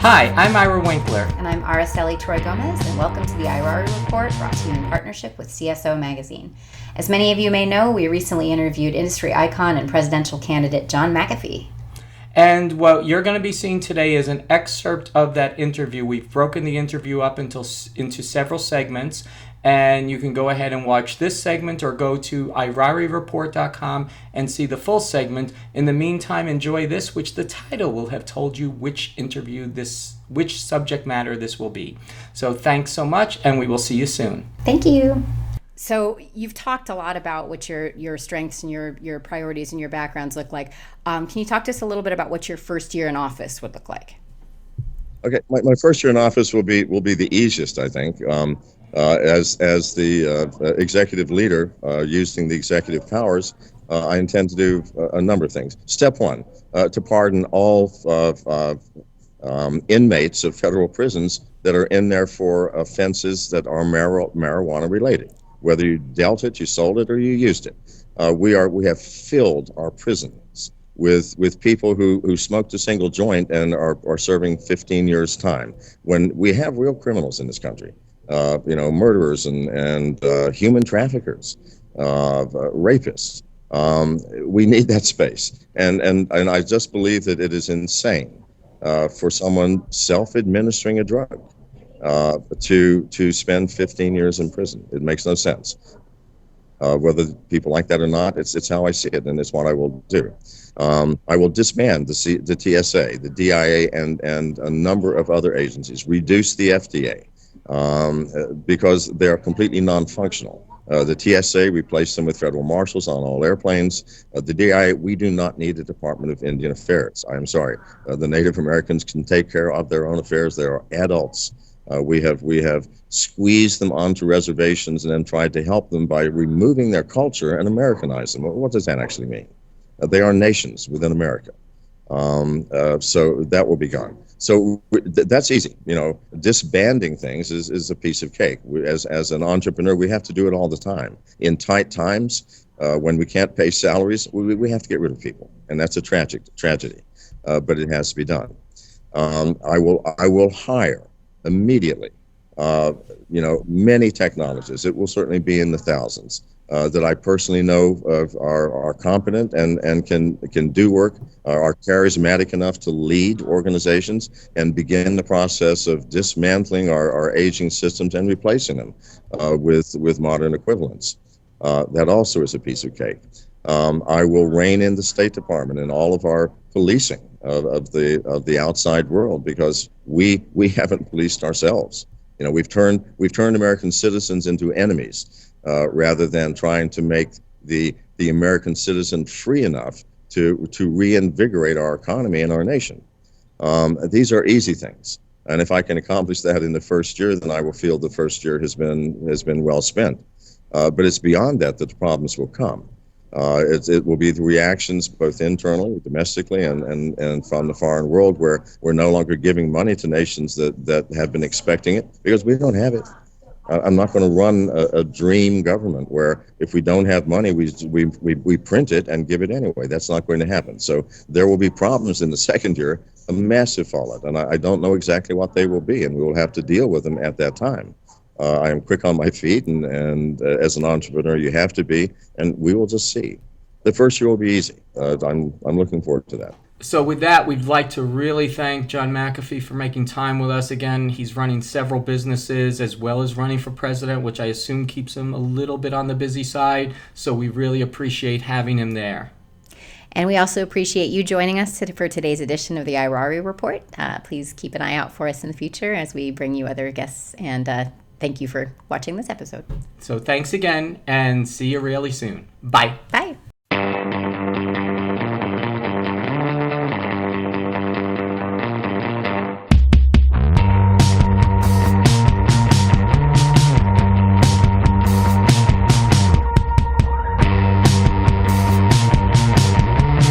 Hi, I'm Ira Winkler. And I'm Araceli Troy Gomez, and welcome to the Irari Report, brought to you in partnership with CSO Magazine. As many of you may know, we recently interviewed industry icon and presidential candidate John McAfee. And what you're going to be seeing today is an excerpt of that interview. We've broken the interview up into several segments, and you can go ahead and watch this segment or go to IrariReport.com and see the full segment. In the meantime, enjoy this, which the title will have told you which subject matter this will be. So thanks so much, and we will see you soon. Thank you. So you've talked a lot about what your strengths and your priorities and your backgrounds look like. Can you talk to us a little bit about what your first year in office would look like? Okay, my first year in office will be the easiest, I think. As the executive leader, using the executive powers, I intend to do a number of things. Step one, to pardon all inmates of federal prisons that are in there for offenses that are marijuana related. Whether you dealt it, you sold it, or you used it. We have filled our prisons with people who smoked a single joint and are serving 15 years time. When we have real criminals in this country, murderers and human traffickers, rapists. We need that space, and I just believe that it is insane for someone self-administering a drug to spend 15 years in prison. It makes no sense. Whether people like that or not, it's how I see it, and it's what I will do. I will disband the TSA, the DIA, and a number of other agencies, reduce the FDA, because they are completely non-functional. The TSA, replace them with federal marshals on all airplanes. The DIA, we do not need a Department of Indian Affairs. I'm sorry. The Native Americans can take care of their own affairs. They are adults. We have squeezed them onto reservations and then tried to help them by removing their culture and Americanize them. What does that actually mean? They are nations within America. So that will be gone. So that's easy. Disbanding things is a piece of cake. As an entrepreneur, we have to do it all the time. In tight times, when we can't pay salaries, we have to get rid of people, and that's a tragedy. But it has to be done. I will hire immediately, many technologists. It will certainly be in the thousands that I personally know are competent and can do work, are charismatic enough to lead organizations and begin the process of dismantling our aging systems and replacing them with modern equivalents. That also is a piece of cake. I will rein in the State Department and all of our policing of the outside world, because we haven't policed ourselves. We've turned American citizens into enemies rather than trying to make the American citizen free enough to reinvigorate our economy and our nation. These are easy things, and if I can accomplish that in the first year, then I will feel the first year has been well spent. But it's beyond that the problems will come. It will be the reactions both internally, domestically, and from the foreign world, where we're no longer giving money to nations that have been expecting it because we don't have it. I'm not going to run a dream government where if we don't have money, we print it and give it anyway. That's not going to happen. So there will be problems in the second year, a massive fallout, and I don't know exactly what they will be, and we will have to deal with them at that time. I am quick on my feet, and as an entrepreneur, you have to be, and we will just see. The first year will be easy. I'm looking forward to that. So with that, we'd like to really thank John McAfee for making time with us again. He's running several businesses as well as running for president, which I assume keeps him a little bit on the busy side. So we really appreciate having him there. And we also appreciate you joining us for today's edition of the Irari Report. Please keep an eye out for us in the future as we bring you other guests, and thank you for watching this episode. So thanks again, and see you really soon. Bye. Bye.